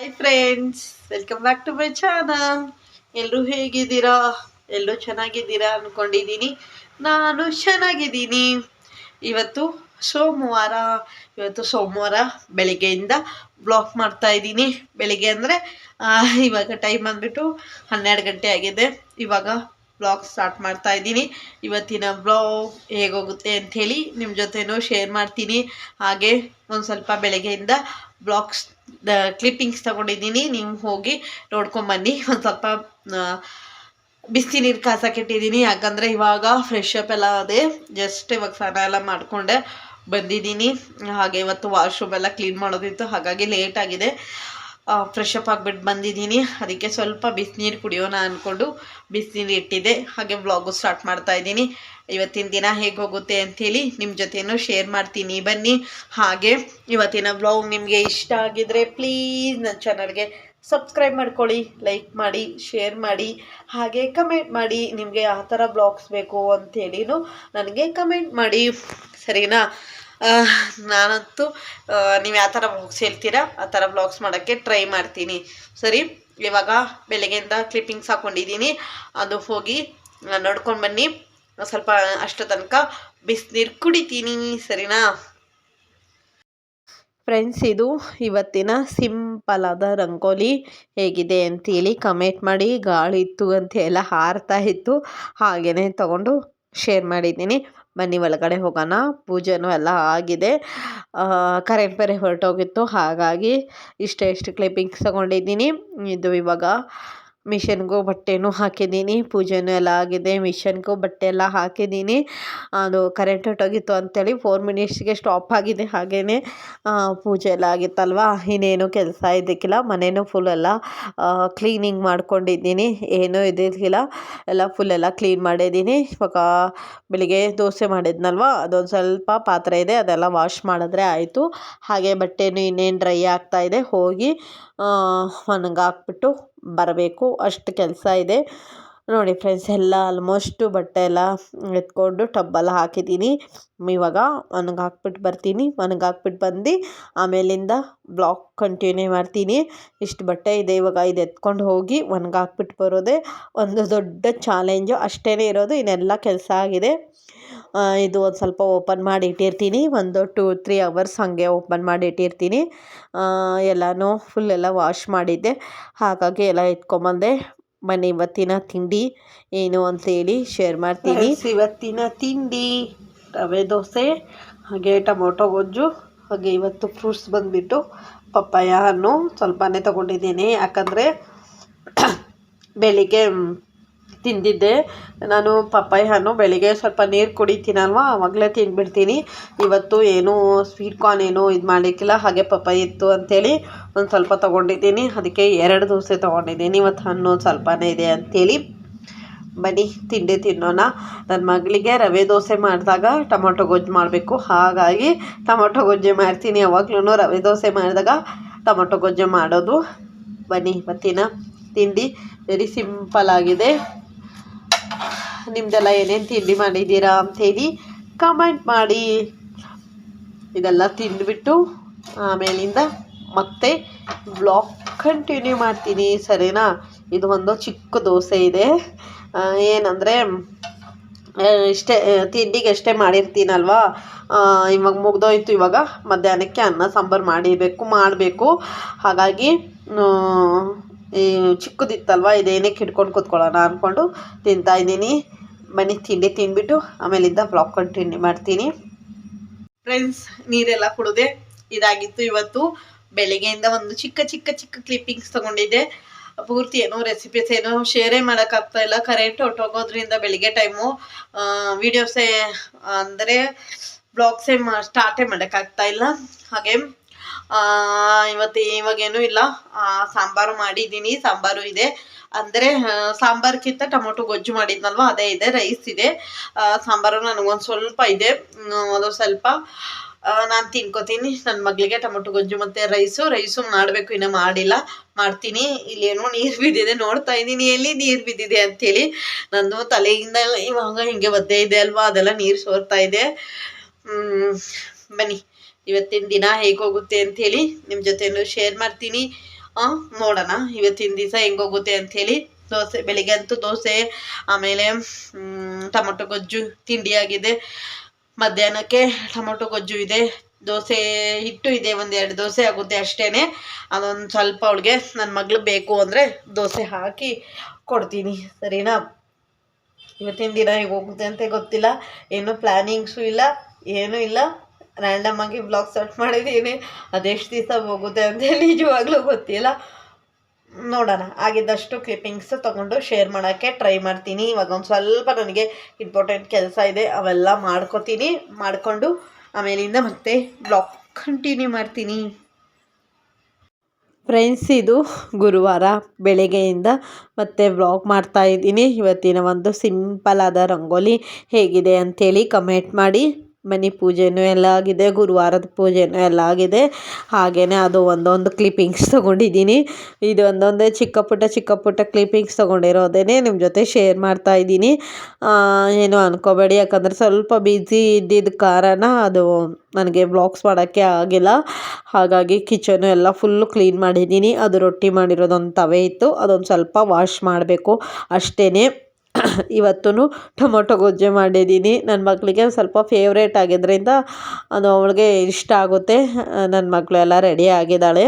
Hi friends, welcome back to my channel. ಎಲ್ಲರೂ ಹೇಗಿದ್ದೀರಾ? ಎಲ್ಲರೂ ಚೆನ್ನಾಗಿದ್ದೀರಾ ಅಂದ್ಕೊಂಡಿದ್ದೀನಿ. ನಾನು ಚೆನ್ನಾಗಿದ್ದೀನಿ. ಇವತ್ತು ಸೋಮವಾರ. ಬೆಳಿಗ್ಗೆಯಿಂದ ಬ್ಲಾಗ್ ಮಾಡ್ತಾ ಇದ್ದೀನಿ. ಬೆಳಿಗ್ಗೆ ಅಂದರೆ ಇವಾಗ ಟೈಮ್ ಬಂದ್ಬಿಟ್ಟು 12 ಗಂಟೆ ಆಗಿದೆ. ಇವಾಗ ಬ್ಲಾಗ್ ಸ್ಟಾರ್ಟ್ ಮಾಡ್ತಾ ಇದ್ದೀನಿ. ಇವತ್ತಿನ ಬ್ಲಾಗ್ ಹೇಗೋಗುತ್ತೆ ಅಂಥೇಳಿ ನಿಮ್ಮ ಜೊತೆನೂ ಶೇರ್ ಮಾಡ್ತೀನಿ. ಹಾಗೆ ಒಂದು ಸ್ವಲ್ಪ ಬೆಳಗ್ಗೆಯಿಂದ ಬ್ಲಾಗ್ಸ್ ಕ್ಲಿಪ್ಪಿಂಗ್ಸ್ ತಗೊಂಡಿದ್ದೀನಿ. ನೀವು ಹೋಗಿ ನೋಡ್ಕೊಂಬನ್ನಿ. ಒಂದು ಸ್ವಲ್ಪ ಬಿಸಿ ನೀರು ಕಾಸಕ್ಕೆ ಇಟ್ಟಿದ್ದೀನಿ. ಯಾಕಂದರೆ ಇವಾಗ ಫ್ರೆಶ್ ಅಪ್ ಎಲ್ಲ ಅದೇ ಜಸ್ಟ್ ಇವಾಗ ಸ್ನಾನ ಎಲ್ಲ ಮಾಡಿಕೊಂಡೆ ಬಂದಿದ್ದೀನಿ. ಹಾಗೆ ಇವತ್ತು ವಾಶ್ರೂಮ್ ಎಲ್ಲ ಕ್ಲೀನ್ ಮಾಡೋದಿತ್ತು, ಹಾಗಾಗಿ ಲೇಟ್ ಆಗಿದೆ. ಫ್ರೆಶ್ ಅಪ್ ಆಗಿಬಿಟ್ಟು ಬಂದಿದ್ದೀನಿ. ಅದಕ್ಕೆ ಸ್ವಲ್ಪ ಬಿಸಿನೀರು ಕುಡಿಯೋಣ ಅಂದ್ಕೊಂಡು ಬಿಸಿನೀರು ಇಟ್ಟಿದ್ದೆ. ಹಾಗೆ ವ್ಲಾಗು ಸ್ಟಾರ್ಟ್ ಮಾಡ್ತಾ ಇದ್ದೀನಿ. ಇವತ್ತಿನ ದಿನ ಹೇಗೆ ಹೋಗುತ್ತೆ ಅಂಥೇಳಿ ನಿಮ್ಮ ಜೊತೆನೂ ಶೇರ್ ಮಾಡ್ತೀನಿ, ಬನ್ನಿ. ಹಾಗೆ ಇವತ್ತಿನ ವ್ಲಾಗ್ ನಿಮಗೆ ಇಷ್ಟ ಆಗಿದರೆ ಪ್ಲೀಸ್ ನನ್ನ ಚಾನಲ್ಗೆ ಸಬ್ಸ್ಕ್ರೈಬ್ ಮಾಡ್ಕೊಳ್ಳಿ, ಲೈಕ್ ಮಾಡಿ, ಶೇರ್ ಮಾಡಿ, ಹಾಗೆ ಕಮೆಂಟ್ ಮಾಡಿ. ನಿಮಗೆ ಯಾವ ಥರ ಬ್ಲಾಗ್ಸ್ ಬೇಕು ಅಂಥೇಳಿನೂ ನನಗೆ ಕಮೆಂಟ್ ಮಾಡಿ, ಸರಿನಾ? ನಾನಂತೂ ನೀವು ಯಾವ ಥರ ಬ್ಲಾಗ್ಸ್ ಹೇಳ್ತೀರಾ ಆ ಥರ ಬ್ಲಾಗ್ಸ್ ಮಾಡೋಕ್ಕೆ ಟ್ರೈ ಮಾಡ್ತೀನಿ, ಸರಿ? ಇವಾಗ ಬೆಳಗ್ಗೆಯಿಂದ ಕ್ಲಿಪ್ಪಿಂಗ್ಸ್ ಹಾಕ್ಕೊಂಡಿದ್ದೀನಿ, ಅದು ಹೋಗಿ ನೋಡ್ಕೊಂಡು ಬನ್ನಿ. ಸ್ವಲ್ಪ ಅಷ್ಟು ತನಕ ಬಿಸಿನೀರು ಕುಡಿತೀನಿ, ಸರಿನಾ ಫ್ರೆಂಡ್ಸ್? ಇದು ಇವತ್ತಿನ ಸಿಂಪಲ್ ಆದ ರಂಗೋಲಿ ಹೇಗಿದೆ ಅಂತೇಳಿ ಕಮೆಂಟ್ ಮಾಡಿ. ಗಾಳಿ ಇತ್ತು ಅಂತ ಎಲ್ಲ ಹಾರ್ತಾ ಇತ್ತು, ಹಾಗೆಯೇ ತೊಗೊಂಡು ಶೇರ್ ಮಾಡಿದ್ದೀನಿ. ಬನ್ನಿ ಒಳಗಡೆ ಹೋಗೋಣ. ಪೂಜೆನೂ ಎಲ್ಲ ಆಗಿದೆ. ಕರೆಂಟ್ ಬೇರೆ ಹೊರಟೋಗಿತ್ತು, ಹಾಗಾಗಿ ಇಷ್ಟು ಕ್ಲಿಪ್ಪಿಂಗ್ಸ್ ತೊಗೊಂಡಿದ್ದೀನಿ. ಇದು ಇವಾಗ ಮಿಷನ್ಗೂ ಬಟ್ಟೆನೂ ಹಾಕಿದ್ದೀನಿ. ಪೂಜೆನೂ ಎಲ್ಲ ಆಗಿದೆ, ಮಿಷನ್ಗೂ ಬಟ್ಟೆ ಎಲ್ಲ ಹಾಕಿದ್ದೀನಿ. ಅದು ಕರೆಂಟ್ ಹೊರಟೋಗಿತ್ತು ಅಂಥೇಳಿ 4 ಮಿನಿಟ್ಸ್ಗೆ ಸ್ಟಾಪ್ ಆಗಿದೆ. ಹಾಗೆಯೇ ಪೂಜೆ ಎಲ್ಲ ಆಗಿತ್ತಲ್ವ, ಇನ್ನೇನು ಕೆಲಸ ಇದ್ದಕ್ಕಿಲ್ಲ. ಮನೇನೂ ಫುಲ್ ಎಲ್ಲ ಕ್ಲೀನಿಂಗ್ ಮಾಡ್ಕೊಂಡಿದ್ದೀನಿ. ಏನೂ ಇದ್ದಿದ್ದಿಲ್ಲ, ಎಲ್ಲ ಫುಲ್ ಎಲ್ಲ ಕ್ಲೀನ್ ಮಾಡಿದ್ದೀನಿ. ಇವಾಗ ಬೆಳಿಗ್ಗೆ ದೋಸೆ ಮಾಡಿದ್ನಲ್ವ, ಅದೊಂದು ಸ್ವಲ್ಪ ಪಾತ್ರೆ ಇದೆ, ಅದೆಲ್ಲ ವಾಶ್ ಮಾಡಿದ್ರೆ ಆಯಿತು. ಹಾಗೆ ಬಟ್ಟೆನೂ ಇನ್ನೇನು ಡ್ರೈ ಆಗ್ತಾಯಿದೆ, ಹೋಗಿ ಒಣಗಾಕ್ಬಿಟ್ಟು ಬರಬೇಕು, ಅಷ್ಟು ಕೆಲಸ ಇದೆ. ನೋಡಿ ಫ್ರೆಂಡ್ಸ್, ಎಲ್ಲ ಆಲ್ಮೋಸ್ಟು ಬಟ್ಟೆ ಎಲ್ಲ ಎತ್ಕೊಂಡು ಟಬ್ಬೆಲ್ಲ ಹಾಕಿದ್ದೀನಿ. ಇವಾಗ ಒಣಗಾಕ್ಬಿಟ್ಟು ಬರ್ತೀನಿ. ಒಣಗಾಕ್ಬಿಟ್ಟು ಬಂದು ಆಮೇಲಿಂದ ಬ್ಲಾಗ್ ಕಂಟಿನ್ಯೂ ಮಾಡ್ತೀನಿ. ಇಷ್ಟು ಬಟ್ಟೆ ಇದೆ, ಇವಾಗ ಇದು ಎತ್ಕೊಂಡು ಹೋಗಿ ಒಣಗಾಕ್ಬಿಟ್ಟು ಬರೋದೇ ಒಂದು ದೊಡ್ಡ ಚಾಲೆಂಜು. ಅಷ್ಟೇ ಇರೋದು, ಇನ್ನೆಲ್ಲ ಕೆಲಸ ಆಗಿದೆ. ಇದು ಒಂದು ಸ್ವಲ್ಪ ಓಪನ್ ಮಾಡಿ ಇಟ್ಟಿರ್ತೀನಿ, ಒಂದು 2-3 ಅವರ್ಸ್ ಹಾಗೆ ಓಪನ್ ಮಾಡಿ ಇಟ್ಟಿರ್ತೀನಿ. ಎಲ್ಲನೂ ಫುಲ್ ಎಲ್ಲ ವಾಶ್ ಮಾಡಿದ್ದೆ, ಹಾಗಾಗಿ ಎಲ್ಲ ಎತ್ಕೊಂಬಂದೆ. ಬನ್ನಿ ಇವತ್ತಿನ ತಿಂಡಿ ಏನು ಅಂತೇಳಿ ಶೇರ್ ಮಾಡ್ತೀನಿ. ಇವತ್ತಿನ ತಿಂಡಿ ರವೆ ದೋಸೆ, ಹಾಗೆ ಟೊಮೊಟೊ ಗೊಜ್ಜು, ಹಾಗೆ ಇವತ್ತು ಫ್ರೂಟ್ಸ್ ಬಂದುಬಿಟ್ಟು ಪಪ್ಪಾಯ ಹಣ್ಣು ಸ್ವಲ್ಪನೇ ತೊಗೊಂಡಿದ್ದೀನಿ. ಯಾಕಂದರೆ ಬೆಳಿಗ್ಗೆ ತಿಂದಿದ್ದೆ ನಾನು ಪಪ್ಪಾಯ ಹಣ್ಣು. ಬೆಳಿಗ್ಗೆ ಸ್ವಲ್ಪ ನೀರು ಕುಡಿತೀನಲ್ವ, ಆವಾಗಲೇ ತಿಂದ್ಬಿಡ್ತೀನಿ. ಇವತ್ತು ಏನೂ ಸ್ವೀಟ್ ಕಾರ್ನ್ ಏನೂ ಇದು ಮಾಡಲಿಕ್ಕಿಲ್ಲ, ಹಾಗೆ ಪಪ್ಪಾಯ ಇತ್ತು ಅಂಥೇಳಿ ಒಂದು ಸ್ವಲ್ಪ ತೊಗೊಂಡಿದ್ದೀನಿ. ಅದಕ್ಕೆ 2 ದೋಸೆ ತೊಗೊಂಡಿದ್ದೀನಿ. ಇವತ್ತು ಹಣ್ಣು ಸ್ವಲ್ಪನೇ ಇದೆ ಅಂಥೇಳಿ. ಬನ್ನಿ ತಿಂಡಿ ತಿನ್ನೋಣ. ನನ್ನ ಮಗಳಿಗೆ ರವೆ ದೋಸೆ ಮಾಡಿದಾಗ ಟೊಮೊಟೊ ಗೊಜ್ಜು ಮಾಡಬೇಕು, ಹಾಗಾಗಿ ಟೊಮೊಟೊ ಗೊಜ್ಜೆ ಮಾಡ್ತೀನಿ. ಯಾವಾಗ್ಲೂ ರವೆ ದೋಸೆ ಮಾಡಿದಾಗ ಟೊಮೊಟೊ ಗೊಜ್ಜೆ ಮಾಡೋದು. ಬನ್ನಿ ಇವತ್ತಿನ ತಿಂಡಿ ವೆರಿ ಸಿಂಪಲ್ ಆಗಿದೆ. ನಿಮ್ಮದೆಲ್ಲ ಏನೇನು ತಿಂಡಿ ಮಾಡಿದ್ದೀರಾ ಅಂಥೇಳಿ ಕಮೆಂಟ್ ಮಾಡಿ. ಇದೆಲ್ಲ ತಿಂದುಬಿಟ್ಟು ಆಮೇಲಿಂದ ಮತ್ತೆ ಬ್ಲಾಗ್ ಕಂಟಿನ್ಯೂ ಮಾಡ್ತೀನಿ, ಸರಿನಾ? ಇದು ಒಂದು ಚಿಕ್ಕ ದೋಸೆ ಇದೆ. ಏನಂದರೆ ಇಷ್ಟೇ ತಿಂಡಿಗೆ ಅಷ್ಟೇ ಮಾಡಿರ್ತೀನಲ್ವ, ಇವಾಗ ಮುಗ್ದೋಯ್ತು. ಇವಾಗ ಮಧ್ಯಾಹ್ನಕ್ಕೆ ಅನ್ನ ಸಾಂಬಾರು ಮಾಡಬೇಕು. ಹಾಗಾಗಿ ಈ ಚಿಕ್ಕದಿತ್ತಲ್ವ, ಇದೇನಕ್ಕೆ ಹಿಡ್ಕೊಂಡು ಕೂತ್ಕೊಳ್ಳೋಣ ಅಂದ್ಕೊಂಡು ತಿಂತಾಯಿದ್ದೀನಿ. ಬನ್ನಿ ತಿಂಡಿ ತಿಂದ್ಬಿಟ್ಟು ಆಮೇಲಿಂದ ಬ್ಲಾಗ್ ಕಂಟಿನ್ಯೂ ಮಾಡ್ತೀನಿ. ಫ್ರೆಂಡ್ಸ್, ನೀರೆಲ್ಲ ಕುಡಿದೆ ಇದಾಗಿತ್ತು. ಇವತ್ತು ಬೆಳಿಗ್ಗೆಯಿಂದ ಒಂದು ಚಿಕ್ಕ ಕ್ಲಿಪ್ಪಿಂಗ್ಸ್ ತೊಗೊಂಡಿದ್ದೆ. ಪೂರ್ತಿ ಏನೋ ರೆಸಿಪೀಸ್ ಏನೋ ಶೇರೇ ಮಾಡೋಕ್ಕಾಗ್ತಾ ಇಲ್ಲ, ಕರೆಂಟ್ ಹೊರಟೋಗೋದ್ರಿಂದ. ಬೆಳಿಗ್ಗೆ ಟೈಮು ವೀಡಿಯೋಸೇ ಅಂದರೆ ಬ್ಲಾಗ್ಸೇ ಸ್ಟಾರ್ಟೇ ಮಾಡೋಕ್ಕಾಗ್ತಾ ಇಲ್ಲ. ಹಾಗೆ ಇವಾಗೇನೂ ಇಲ್ಲ, ಸಾಂಬಾರು ಮಾಡಿದ್ದೀನಿ. ಸಾಂಬಾರು ಇದೆ ಅಂದರೆ ಸಾಂಬಾರ್ಗಿಂತ ಟೊಮೊಟೊ ಗೊಜ್ಜು ಮಾಡಿದ್ನಲ್ವ ಅದೇ ಇದೆ. ರೈಸ್ ಇದೆ, ಸಾಂಬಾರು ನನಗೊಂದು ಸ್ವಲ್ಪ ಇದೆ, ಅದು ಸ್ವಲ್ಪ ನಾನು ತಿನ್ಕೋತೀನಿ. ನನ್ನ ಮಗಳಿಗೆ ಟೊಮೊಟೊ ಗೊಜ್ಜು ಮತ್ತು ರೈಸು ಮಾಡಬೇಕು, ಇನ್ನೂ ಮಾಡ್ತೀನಿ. ಇಲ್ಲೇನೋ ನೀರು ಬಿದ್ದಿದೆ, ನೋಡ್ತಾ ಇದ್ದೀನಿ ಎಲ್ಲಿ ನೀರು ಬಿದ್ದಿದೆ ಅಂಥೇಳಿ. ನಂದು ತಲೆಯಿಂದ ಇವಾಗ ಹಿಂಗೆ ಒದ್ದೆ ಇದೆ ಅಲ್ವಾ, ಅದೆಲ್ಲ ನೀರು ಸೋರ್ತಾ ಇದೆ. ಬನ್ನಿ ಇವತ್ತಿನ ದಿನ ಹೇಗೆ ಹೋಗುತ್ತೆ ಅಂಥೇಳಿ ನಿಮ್ಮ ಜೊತೆನೂ ಶೇರ್ ಮಾಡ್ತೀನಿ. ನೋಡೋಣ ಇವತ್ತಿನ ದಿವಸ ಹೆಂಗೋಗುತ್ತೆ ಅಂಥೇಳಿ. ದೋಸೆ ಬೆಳಿಗ್ಗೆ ಅಂತೂ ದೋಸೆ, ಆಮೇಲೆ ಟೊಮೊಟೊ ಗೊಜ್ಜು ತಿಂಡಿಯಾಗಿದೆ. ಮಧ್ಯಾಹ್ನಕ್ಕೆ ಟೊಮೊಟೊ ಗೊಜ್ಜು ಇದೆ, ದೋಸೆ ಹಿಟ್ಟು ಇದೆ, 1-2 ದೋಸೆ ಆಗುತ್ತೆ ಅಷ್ಟೇ. ಅದೊಂದು ಸ್ವಲ್ಪ ಅವಳಿಗೆ ನನ್ನ ಮಗಳು ಬೇಕು ಅಂದರೆ ದೋಸೆ ಹಾಕಿ ಕೊಡ್ತೀನಿ, ಸರಿನಾ. ಇವತ್ತಿನ ದಿನ ಹೇಗೆ ಹೋಗುತ್ತೆ ಅಂತ ಗೊತ್ತಿಲ್ಲ, ಏನೂ ಪ್ಲ್ಯಾನಿಂಗ್ಸು ಇಲ್ಲ, ಏನೂ ಇಲ್ಲ. ರ್ಯಾಂಡಮ್ ಆಗಿ ಬ್ಲಾಗ್ ಸ್ಟಾರ್ಟ್ ಮಾಡಿದ್ದೀನಿ. ಅದೆಷ್ಟು ದಿವಸ ಹೋಗುತ್ತೆ ಅಂತೇಳಿ ನಿಜವಾಗ್ಲೂ ಗೊತ್ತಿಲ್ಲ. ನೋಡೋಣ, ಆಗಿದ್ದಷ್ಟು ಕ್ಲಿಪ್ಪಿಂಗ್ಸ್ ತೊಗೊಂಡು ಶೇರ್ ಮಾಡೋಕ್ಕೆ ಟ್ರೈ ಮಾಡ್ತೀನಿ. ಇವಾಗ ಒಂದು ಸ್ವಲ್ಪ ನನಗೆ ಇಂಪಾರ್ಟೆಂಟ್ ಕೆಲಸ ಇದೆ, ಅವೆಲ್ಲ ಮಾಡಿಕೊಂಡು ಆಮೇಲಿಂದ ಮತ್ತೆ ಬ್ಲಾಗ್ ಕಂಟಿನ್ಯೂ ಮಾಡ್ತೀನಿ. ಫ್ರೆಂಡ್ಸ್, ಇದು ಗುರುವಾರ ಬೆಳಗ್ಗೆಯಿಂದ ಮತ್ತೆ ವ್ಲಾಗ್ ಮಾಡ್ತಾಯಿದ್ದೀನಿ. ಇವತ್ತಿನ ಒಂದು ಸಿಂಪಲಾದ ರಂಗೋಲಿ ಹೇಗಿದೆ ಅಂಥೇಳಿ ಕಮೆಂಟ್ ಮಾಡಿ. ಮನೆ ಪೂಜೆನೂ ಎಲ್ಲ ಆಗಿದೆ, ಗುರುವಾರದ ಪೂಜೆನೂ ಎಲ್ಲ ಆಗಿದೆ. ಹಾಗೆಯೇ ಅದು ಒಂದೊಂದು ಕ್ಲಿಪ್ಪಿಂಗ್ಸ್ ತೊಗೊಂಡಿದ್ದೀನಿ. ಇದು ಒಂದೊಂದೇ ಚಿಕ್ಕ ಪುಟ್ಟ ಕ್ಲಿಪ್ಪಿಂಗ್ಸ್ ತೊಗೊಂಡಿರೋದೇ ನಿಮ್ಮ ಜೊತೆ ಶೇರ್ ಮಾಡ್ತಾಯಿದ್ದೀನಿ. ಏನು ಅಂದ್ಕೋಬೇಡಿ, ಯಾಕಂದರೆ ಸ್ವಲ್ಪ ಬ್ಯುಸಿ ಇದ್ದಿದ್ದ ಕಾರಣ ಅದು ನನಗೆ ವ್ಲಾಗ್ಸ್ ಮಾಡೋಕ್ಕೆ ಆಗಿಲ್ಲ. ಹಾಗಾಗಿ ಕಿಚನು ಎಲ್ಲ ಫುಲ್ಲು ಕ್ಲೀನ್ ಮಾಡಿದ್ದೀನಿ. ಅದು ರೊಟ್ಟಿ ಮಾಡಿರೋದೊಂದು ತವೆ ಇತ್ತು, ಅದೊಂದು ಸ್ವಲ್ಪ ವಾಶ್ ಮಾಡಬೇಕು ಅಷ್ಟೇ. ಇವತ್ತೂ ಟೊಮೊಟೊ ಗೊಜ್ಜು ಮಾಡಿದ್ದೀನಿ. ನನ್ನ ಮಗಳಿಗೆ ಸ್ವಲ್ಪ ಫೇವ್ರೇಟ್ ಆಗಿದ್ದರಿಂದ ಅದು ಅವಳಿಗೆ ಇಷ್ಟ ಆಗುತ್ತೆ. ನನ್ನ ಮಗಳು ಎಲ್ಲ ರೆಡಿ ಆಗಿದ್ದಾಳೆ.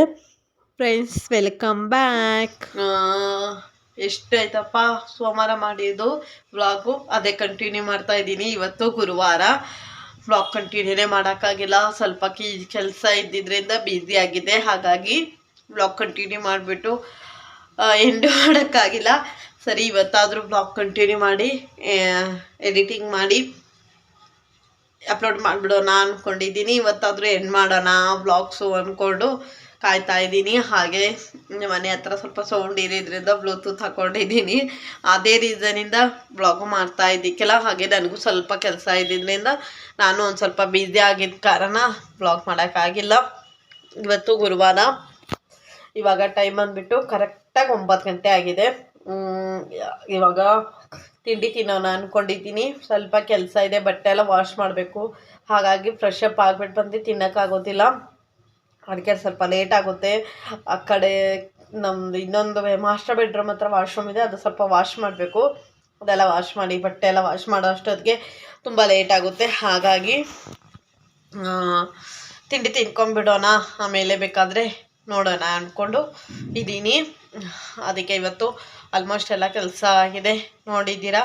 Friends, welcome back. ಎಷ್ಟಾಯ್ತಪ್ಪ ಸೋಮವಾರ ಮಾಡಿದ್ದು ವ್ಲಾಗು, ಅದೇ ಕಂಟಿನ್ಯೂ ಮಾಡ್ತಾಯಿದ್ದೀನಿ. ಇವತ್ತು ಗುರುವಾರ ವ್ಲಾಗ್ ಕಂಟಿನ್ಯೂನೇ ಮಾಡೋಕ್ಕಾಗಿಲ್ಲ, ಸ್ವಲ್ಪ ಕೆಲಸ ಇದ್ದಿದ್ದರಿಂದ ಬ್ಯುಸಿ ಆಗಿದೆ. ಹಾಗಾಗಿ ವ್ಲಾಗ್ ಕಂಟಿನ್ಯೂ ಮಾಡಿಬಿಟ್ಟು ಎಂಡ್ ಮಾಡೋಕ್ಕಾಗಿಲ್ಲ. ಸರಿ, ಇವತ್ತಾದರೂ ಬ್ಲಾಗ್ ಕಂಟಿನ್ಯೂ ಮಾಡಿ ಎಡಿಟಿಂಗ್ ಮಾಡಿ ಅಪ್ಲೋಡ್ ಮಾಡಿಬಿಡೋಣ ಅಂದ್ಕೊಂಡಿದ್ದೀನಿ. ಇವತ್ತಾದರೂ ಎಂಡ್ ಮಾಡೋಣ ವ್ಲಾಗ್ಸು ಅಂದ್ಕೊಂಡು ಕಾಯ್ತಾ ಇದ್ದೀನಿ. ಹಾಗೆ ಮನೆ ಹತ್ರ ಸ್ವಲ್ಪ ಸೌಂಡ್ ಇರೋದ್ರಿಂದ ಬ್ಲೂಟೂತ್ ಹಾಕ್ಕೊಂಡಿದ್ದೀನಿ. ಅದೇ ರೀಸನಿಂದ ಬ್ಲಾಗು ಮಾಡ್ತಾ ಇದ್ದಕ್ಕೆಲ್ಲ. ಹಾಗೆ ನನಗೂ ಸ್ವಲ್ಪ ಕೆಲಸ ಇದ್ದಿದ್ದರಿಂದ ನಾನು ಒಂದು ಸ್ವಲ್ಪ ಬ್ಯುಸಿ ಆಗಿದ್ದ ಕಾರಣ ಬ್ಲಾಗ್ ಮಾಡೋಕ್ಕಾಗಿಲ್ಲ. ಇವತ್ತು ಗುರುವಾರ. ಇವಾಗ ಟೈಮ್ ಬಂದುಬಿಟ್ಟು ಕರೆಕ್ಟಾಗಿ 9 ಗಂಟೆ ಆಗಿದೆ. ಇವಾಗ ತಿಂಡಿ ತಿನ್ನೋಣ ಅಂದ್ಕೊಂಡಿದ್ದೀನಿ. ಸ್ವಲ್ಪ ಕೆಲಸ ಇದೆ, ಬಟ್ಟೆ ಎಲ್ಲ ವಾಶ್ ಮಾಡಬೇಕು. ಹಾಗಾಗಿ ಫ್ರೆಶ್ ಅಪ್ ಆಗಿಬಿಟ್ಟು ಬಂದು ತಿನ್ನೋಕ್ಕಾಗೋದಿಲ್ಲ, ಅದಕ್ಕೆ ಸ್ವಲ್ಪ ಲೇಟ್ ಆಗುತ್ತೆ. ಆ ಕಡೆ ನಮ್ಮದು ಇನ್ನೊಂದು ಮಾಸ್ಟರ್ ಬೆಡ್ರೂಮ್ ಹತ್ರ ವಾಶ್ರೂಮ್ ಇದೆ, ಅದು ಸ್ವಲ್ಪ ವಾಶ್ ಮಾಡಬೇಕು. ಅದೆಲ್ಲ ವಾಶ್ ಮಾಡಿ ಬಟ್ಟೆ ಎಲ್ಲ ವಾಶ್ ಮಾಡೋ ಅಷ್ಟೊತ್ತಿಗೆ ತುಂಬ ಲೇಟ್ ಆಗುತ್ತೆ. ಹಾಗಾಗಿ ತಿಂಡಿ ತಿನ್ಕೊಂಬಿಡೋಣ, ಆಮೇಲೆ ಬೇಕಾದರೆ ನೋಡೋಣ ಅಂದ್ಕೊಂಡು ಇದ್ದೀನಿ. ಅದಕ್ಕೆ ಇವತ್ತು ಆಲ್ಮೋಸ್ಟ್ ಎಲ್ಲ ಕೆಲಸ ಆಗಿದೆ, ನೋಡಿದ್ದೀರಾ.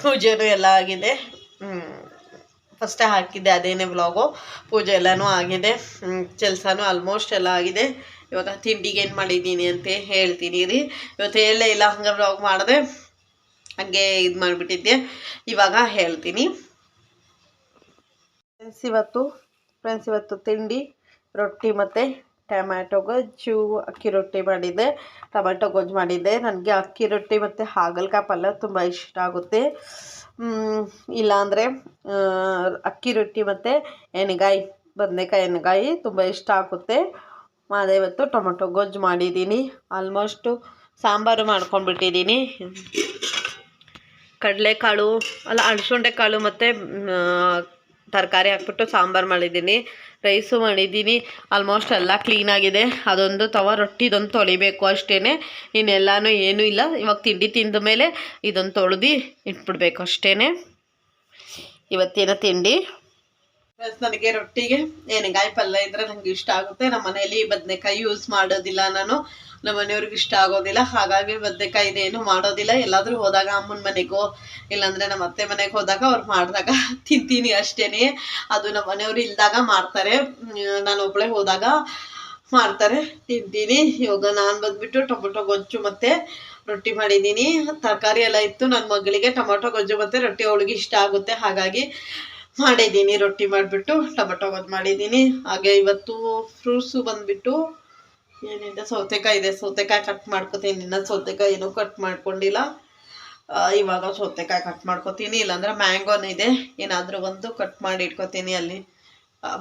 ಪೂಜೆನೂ ಎಲ್ಲ ಆಗಿದೆ, ಫಸ್ಟೇ ಹಾಕಿದ್ದೆ ಅದೇನೇ ವ್ಲಾಗು. ಪೂಜೆ ಎಲ್ಲನೂ ಆಗಿದೆ, ಕೆಲಸನೂ ಆಲ್ಮೋಸ್ಟ್ ಎಲ್ಲ ಆಗಿದೆ. ಇವಾಗ ತಿಂಡಿಗೆ ಏನು ಮಾಡಿದ್ದೀನಿ ಅಂತ ಹೇಳ್ತೀನಿ ರೀ. ಇವತ್ತು ಹೇಳಲೇ ಇಲ್ಲ, ಹಂಗೆ ವ್ಲಾಗ್ ಮಾಡಿದೆ, ಹಾಗೆ ಇದು ಮಾಡಿಬಿಟ್ಟಿದ್ದೆ. ಇವಾಗ ಹೇಳ್ತೀನಿ. ಫ್ರೆಂಡ್ಸ್, ಇವತ್ತು ತಿಂಡಿ ರೊಟ್ಟಿ ಮತ್ತು ಟೊಮ್ಯಾಟೊ ಗೊಜ್ಜು, ಅಕ್ಕಿ ರೊಟ್ಟಿ ಮಾಡಿದ್ದೆ, ಟೊಮೆಟೊ ಗೊಜ್ಜು ಮಾಡಿದ್ದೆ. ನನಗೆ ಅಕ್ಕಿ ರೊಟ್ಟಿ ಮತ್ತು ಹಾಗಲಕಾಯಿ ಪಲ್ಯ ತುಂಬ ಇಷ್ಟ ಆಗುತ್ತೆ. ಇಲ್ಲಾಂದರೆ ಅಕ್ಕಿ ರೊಟ್ಟಿ ಮತ್ತು ಬದನೆಕಾಯಿ ಎಣ್ಣೆಗಾಯಿ ತುಂಬ ಇಷ್ಟ ಆಗುತ್ತೆ. ಅದೇ ಇವತ್ತು ಟೊಮೆಟೊ ಗೊಜ್ಜು ಮಾಡಿದ್ದೀನಿ. ಆಲ್ಮೋಸ್ಟು ಸಾಂಬಾರು ಮಾಡ್ಕೊಂಡ್ಬಿಟ್ಟಿದ್ದೀನಿ. ಕಡಲೆಕಾಳು ಅಲಸಂಡೆ ಕಾಳು ಮತ್ತು ತರಕಾರಿ ಹಾಕ್ಬಿಟ್ಟು ಸಾಂಬಾರು ಮಾಡಿದ್ದೀನಿ. ರೈಸು ಮಾಡಿದ್ದೀನಿ. ಆಲ್ಮೋಸ್ಟ್ ಎಲ್ಲ ಕ್ಲೀನಾಗಿದೆ. ಅದೊಂದು ರೊಟ್ಟಿದೊಂದು ತೊಳಿಬೇಕು ಅಷ್ಟೇ, ಇನ್ನೆಲ್ಲನೂ ಏನೂ ಇಲ್ಲ. ಇವಾಗ ತಿಂಡಿ ತಿಂದ ಮೇಲೆ ಇದೊಂದು ತೊಳೆದು ಇಟ್ಬಿಡ್ಬೇಕು ಅಷ್ಟೇ ಇವತ್ತಿನ ತಿಂಡಿ. ನನಗೆ ರೊಟ್ಟಿಗೆ ಎಣ್ಣೆಗಾಯಿ ಪಲ್ಯ ಇದ್ದರೆ ನನಗೆ ಇಷ್ಟ ಆಗುತ್ತೆ. ನಮ್ಮ ಮನೆಯಲ್ಲಿ ಬದನೆಕಾಯಿ ಯೂಸ್ ಮಾಡೋದಿಲ್ಲ, ನಮ್ಮ ಮನೆಯವ್ರಿಗೆ ಇಷ್ಟ ಆಗೋದಿಲ್ಲ. ಹಾಗಾಗಿ ಬದನೆಕಾಯಿನೇನು ಮಾಡೋದಿಲ್ಲ. ಎಲ್ಲಾದರೂ ಹೋದಾಗ ಅಮ್ಮನ ಮನೆಗೋ ಇಲ್ಲಾಂದರೆ ನಮ್ಮ ಅತ್ತೆ ಮನೆಗೆ ಹೋದಾಗ ಅವ್ರು ಮಾಡಿದಾಗ ತಿಂತೀನಿ ಅಷ್ಟೇ. ಅದು ನಮ್ಮ ಮನೆಯವರು ಇಲ್ದಾಗ ಮಾಡ್ತಾರೆ, ನಾನು ಒಬ್ಬಳೇ ಹೋದಾಗ ಮಾಡ್ತಾರೆ, ತಿಂತೀನಿ. ಇವಾಗ ನಾನು ಬಂದುಬಿಟ್ಟು ಟೊಮೊಟೊ ಗೊಜ್ಜು ಮತ್ತು ರೊಟ್ಟಿ ಮಾಡಿದ್ದೀನಿ. ತರಕಾರಿ ಎಲ್ಲ ಇತ್ತು, ನನ್ನ ಮಗಳಿಗೆ ಟೊಮೊಟೊ ಗೊಜ್ಜು ಮತ್ತು ರೊಟ್ಟಿ ಅವಳಿಗೆ ಇಷ್ಟ ಆಗುತ್ತೆ, ಹಾಗಾಗಿ ಮಾಡಿದ್ದೀನಿ. ರೊಟ್ಟಿ ಮಾಡಿಬಿಟ್ಟು ಟೊಮೊಟೊ ಗೊಜ್ಜು ಮಾಡಿದ್ದೀನಿ. ಹಾಗೆ ಇವತ್ತು ಫ್ರೂಟ್ಸು ಬಂದುಬಿಟ್ಟು ಏನಿದೆ, ಸೌತೆಕಾಯಿ ಇದೆ, ಸೌತೆಕಾಯಿ ಕಟ್ ಮಾಡ್ಕೊತೀನಿ. ಇನ್ನು ಸೌತೆಕಾಯಿ ಏನೂ ಕಟ್ ಮಾಡ್ಕೊಂಡಿಲ್ಲ, ಇವಾಗ ಸೌತೆಕಾಯಿ ಕಟ್ ಮಾಡ್ಕೊತೀನಿ. ಇಲ್ಲಾಂದರೆ ಮ್ಯಾಂಗೋನೇ ಇದೆ, ಏನಾದರೂ ಒಂದು ಕಟ್ ಮಾಡಿ ಇಟ್ಕೊತೀನಿ. ಅಲ್ಲಿ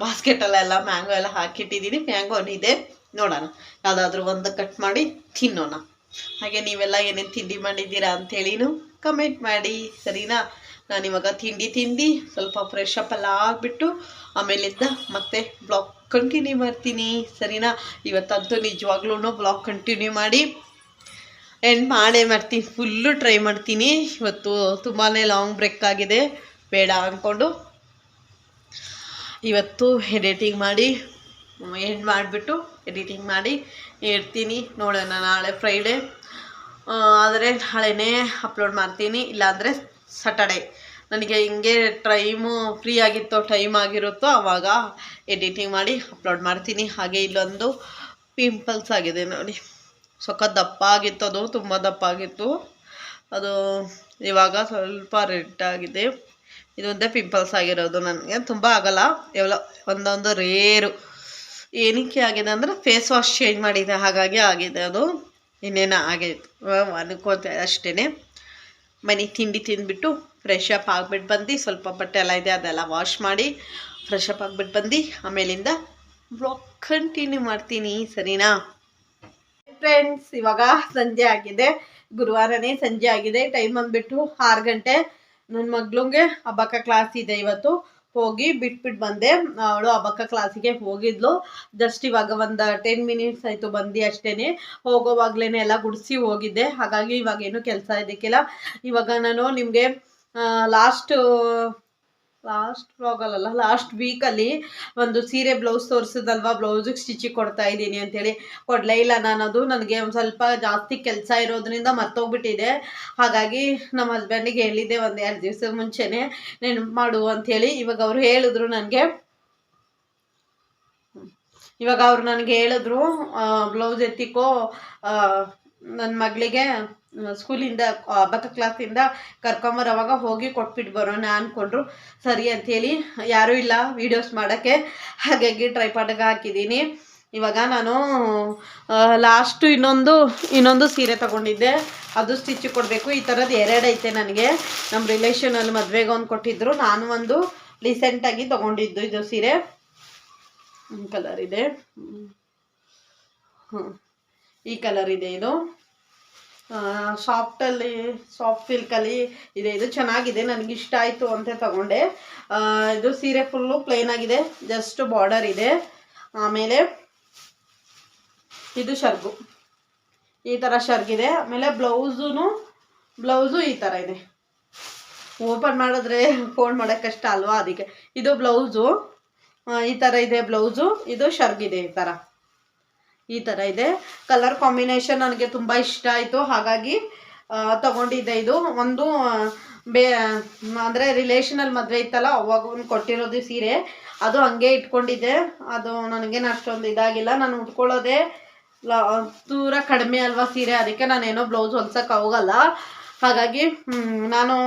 ಬಾಸ್ಕೆಟಲ್ಲೆಲ್ಲ ಮ್ಯಾಂಗೋ ಎಲ್ಲ ಹಾಕಿಟ್ಟಿದ್ದೀನಿ, ಮ್ಯಾಂಗೋನೇ ಇದೆ. ನೋಡೋಣ, ಯಾವುದಾದ್ರೂ ಒಂದು ಕಟ್ ಮಾಡಿ ತಿನ್ನೋಣ. ಹಾಗೆ ನೀವೆಲ್ಲ ಏನೇನು ತಿಂಡಿ ಮಾಡಿದ್ದೀರಾ ಅಂಥೇಳಿನೂ ಕಮೆಂಟ್ ಮಾಡಿ, ಸರಿನಾ. ನಾನಿವಾಗ ತಿಂಡಿ ತಿಂದು ಸ್ವಲ್ಪ ಫ್ರೆಶ್ ಅಪ್ ಎಲ್ಲ ಆಗಿಬಿಟ್ಟು ಆಮೇಲಿಂದ ಮತ್ತೆ ಬ್ಲಾಗ್ ಕಂಟಿನ್ಯೂ ಮಾಡ್ತೀನಿ, ಸರಿನಾ? ಇವತ್ತಂತೂ ನಿಜವಾಗ್ಲೂ ಬ್ಲಾಗ್ ಕಂಟಿನ್ಯೂ ಮಾಡಿ ಎಂಡ್ ಮಾಡೇ ಮಾಡ್ತೀನಿ, ಫುಲ್ಲು ಟ್ರೈ ಮಾಡ್ತೀನಿ. ಇವತ್ತು ತುಂಬಾ ಲಾಂಗ್ ಬ್ರೇಕ್ ಆಗಿದೆ, ಬೇಡ ಅಂದ್ಕೊಂಡು ಇವತ್ತು ಎಡಿಟಿಂಗ್ ಮಾಡಿ ಎಂಡ್ ಮಾಡಿಬಿಟ್ಟು ಎಡಿಟಿಂಗ್ ಮಾಡಿ ಇಡ್ತೀನಿ. ನೋಡೋಣ, ನಾಳೆ ಫ್ರೈಡೇ ಆದರೆ ನಾಳೆನೇ ಅಪ್ಲೋಡ್ ಮಾಡ್ತೀನಿ, ಇಲ್ಲಾಂದರೆ ಸಟರ್ಡೇ. ನನಗೆ ಹಿಂಗೆ ಫ್ರೀ ಟೈಮ್ ಆಗಿರುತ್ತೋ ಆವಾಗ ಎಡಿಟಿಂಗ್ ಮಾಡಿ ಅಪ್ಲೋಡ್ ಮಾಡ್ತೀನಿ. ಹಾಗೆ ಇಲ್ಲೊಂದು ಪಿಂಪಲ್ಸ್ ಆಗಿದೆ ನೋಡಿ, ದಪ್ಪ ಆಗಿತ್ತು, ಅದು ತುಂಬ ದಪ್ಪ ಆಗಿತ್ತು, ಅದು ಇವಾಗ ಸ್ವಲ್ಪ ರೆಡ್ ಆಗಿದೆ. ಇದೊಂದೇ ಪಿಂಪಲ್ಸ್ ಆಗಿರೋದು, ನನಗೆ ತುಂಬ ಆಗಲ್ಲ, ಒಂದೊಂದು ರೇರು. ಏನಕ್ಕೆ ಆಗಿದೆ ಅಂದರೆ ಫೇಸ್ ವಾಶ್ ಚೇಂಜ್ ಮಾಡಿದೆ, ಹಾಗಾಗಿ ಆಗಿದೆ. ಅದು ಇನ್ನೇನೋ ಆಗೈತೆ ಅನ್ಕೋತೆ ಅಷ್ಟೇ. ಮನೆ ತಿಂಡಿ ತಿಂದುಬಿಟ್ಟು ಫ್ರೆಶ್ ಅಪ್ ಆಗಿಬಿಟ್ಟು ಬಂದು ಸ್ವಲ್ಪ ಬಟ್ಟೆ ಎಲ್ಲ ಇದೆ ಅದೆಲ್ಲ ವಾಶ್ ಮಾಡಿ ಫ್ರೆಶ್ ಅಪ್ ಆಗಿಬಿಟ್ಟು ಬಂದು ಆಮೇಲಿಂದ ಬ್ಲಾಗ್ ಕಂಟಿನ್ಯೂ ಮಾಡ್ತೀನಿ, ಸರಿನಾ ಫ್ರೆಂಡ್ಸ್? ಇವಾಗ ಸಂಜೆ ಆಗಿದೆ, ಗುರುವಾರನೇ ಸಂಜೆ ಆಗಿದೆ. ಟೈಮ್ ಬಂದುಬಿಟ್ಟು 6 ಗಂಟೆ. ನನ್ನ ಮಗಳಿಗೆ ಅಬಕ್ಕ ಕ್ಲಾಸ್ ಇದೆ ಇವತ್ತು, ಹೋಗಿ ಬಿಟ್ಬಿಟ್ಟು ಬಂದೆ. ಅವಳು ಅಬಕ್ಕ ಕ್ಲಾಸಿಗೆ ಹೋಗಿದ್ಲು, ಜಸ್ಟ್ ಇವಾಗ ಒಂದು 10 ಮಿನಿಟ್ಸ್ ಆಯಿತು ಬಂದು ಅಷ್ಟೇ. ಹೋಗೋವಾಗ್ಲೇ ಎಲ್ಲ ಗುಡಿಸಿ ಹೋಗಿದ್ದೆ, ಹಾಗಾಗಿ ಇವಾಗ ಏನು ಕೆಲಸ ಇದಕ್ಕಿಲ್ಲ. ಇವಾಗ ನಾನು ನಿಮಗೆ ಲಾಸ್ಟ್ ವ್ಲಾಗಲ್ಲ, ಲಾಸ್ಟ್ ವೀಕಲ್ಲಿ ಒಂದು ಸೀರೆ ಬ್ಲೌಸ್ ತೋರಿಸಿದಲ್ವ, ಬ್ಲೌಸಿಗೆ ಸ್ಟಿಚಿಗೆ ಕೊಡ್ತಾ ಇದ್ದೀನಿ ಅಂಥೇಳಿ ಕೊಡಲೇ ಇಲ್ಲ ನಾನು. ಅದು ನನಗೆ ಒಂದು ಸ್ವಲ್ಪ ಜಾಸ್ತಿ ಕೆಲಸ ಇರೋದ್ರಿಂದ ಮರ್ತೋಗ್ಬಿಟ್ಟಿದೆ, ಹಾಗಾಗಿ ನಮ್ಮ ಹಸ್ಬೆಂಡಿಗೆ ಹೇಳಿದ್ದೆ 1-2 ದಿವಸ ಮುಂಚೆನೇ ನೆನಪು ಮಾಡು ಅಂಥೇಳಿ. ಇವಾಗ ಅವ್ರು ಹೇಳಿದ್ರು ನನಗೆ ಬ್ಲೌಸ್ ಎತ್ತಿಕೋ, ನನ್ನ ಮಗಳಿಗೆ ಸ್ಕೂಲಿಂದ ಅಬಕ್ಕ ಕ್ಲಾಸಿಂದ ಕರ್ಕೊಂಬರೋವಾಗ ಹೋಗಿ ಕೊಟ್ಬಿಟ್ಟು ಬರೋಣ ಅಂದ್ಕೊಂಡ್ರು. ಸರಿ ಅಂಥೇಳಿ, ಯಾರೂ ಇಲ್ಲ ವೀಡಿಯೋಸ್ ಮಾಡೋಕ್ಕೆ, ಹಾಗಾಗಿ ಟ್ರೈಪಾಡ್ಗೆ ಹಾಕಿದ್ದೀನಿ. ಇವಾಗ ನಾನು ಲಾಸ್ಟು ಇನ್ನೊಂದು ಸೀರೆ ತೊಗೊಂಡಿದ್ದೆ, ಅದು ಸ್ಟಿಚ್ ಕೊಡಬೇಕು. ಈ ಥರದ್ದು 2 ಐತೆ ನನಗೆ, ನಮ್ಮ ರಿಲೇಷನಲ್ಲಿ ಮದುವೆಗೆ ಒಂದು ಕೊಟ್ಟಿದ್ದರು, ನಾನು ಒಂದು ರೀಸೆಂಟಾಗಿ ತೊಗೊಂಡಿದ್ದು. ಇದು ಸೀರೆ ಕಲರ್ ಇದೆ, ಈ ಕಲರ್ ಇದೆ, ಇದು ಸಾಫ್ಟ್ ಸಿಲ್ಕಲ್ಲಿ ಇದೆ. ಇದು ಚೆನ್ನಾಗಿದೆ, ನನಗೆ ಇಷ್ಟ ಆಯಿತು ಅಂತ ತಗೊಂಡೆ. ಇದು ಸೀರೆ ಫುಲ್ಲು ಪ್ಲೇನ್ ಆಗಿದೆ, ಜಸ್ಟ್ ಬಾರ್ಡರ್ ಇದೆ. ಆಮೇಲೆ ಇದು ಶರ್ಗು, ಈ ಥರ ಶರ್ಗಿದೆ. ಆಮೇಲೆ ಬ್ಲೌಸು ಈ ಥರ ಇದೆ. ಓಪನ್ ಮಾಡಿದ್ರೆ ಫೋನ್ ಮಾಡೋಕ್ಕೆ ಕಷ್ಟ ಅಲ್ವಾ, ಅದಕ್ಕೆ. ಇದು ಬ್ಲೌಸು ಈ ಥರ ಇದೆ, ಬ್ಲೌಸು. ಇದು ಶರ್ಗಿದೆ, ಈ ಥರ ಇದೆ. ಕಲರ್ ಕಾಂಬಿನೇಷನ್ ನನಗೆ ತುಂಬ ಇಷ್ಟ ಆಯಿತು, ಹಾಗಾಗಿ ತಗೊಂಡಿದ್ದೆ. ಇದು ಒಂದು ಅಂದರೆ ರಿಲೇಷನಲ್ಲಿ ಮದುವೆ ಇತ್ತಲ್ಲ, ಅವಾಗ ಒಂದು ಕೊಟ್ಟಿರೋದು ಸೀರೆ, ಅದು ಹಂಗೆ ಇಟ್ಕೊಂಡಿದ್ದೆ. ಅದು ನನಗೇನು ಅಷ್ಟೊಂದು ಇದಾಗಿಲ್ಲ, ನಾನು ಉಟ್ಕೊಳ್ಳೋದೇ ದೂರ ಕಡಿಮೆ ಅಲ್ವಾ ಸೀರೆ, ಅದಕ್ಕೆ ನಾನೇನೋ ಬ್ಲೌಸ್ ಹೊಲ್ಸೋಕೆ ಹೋಗಲ್ಲ. ಹಾಗಾಗಿ ನಾನು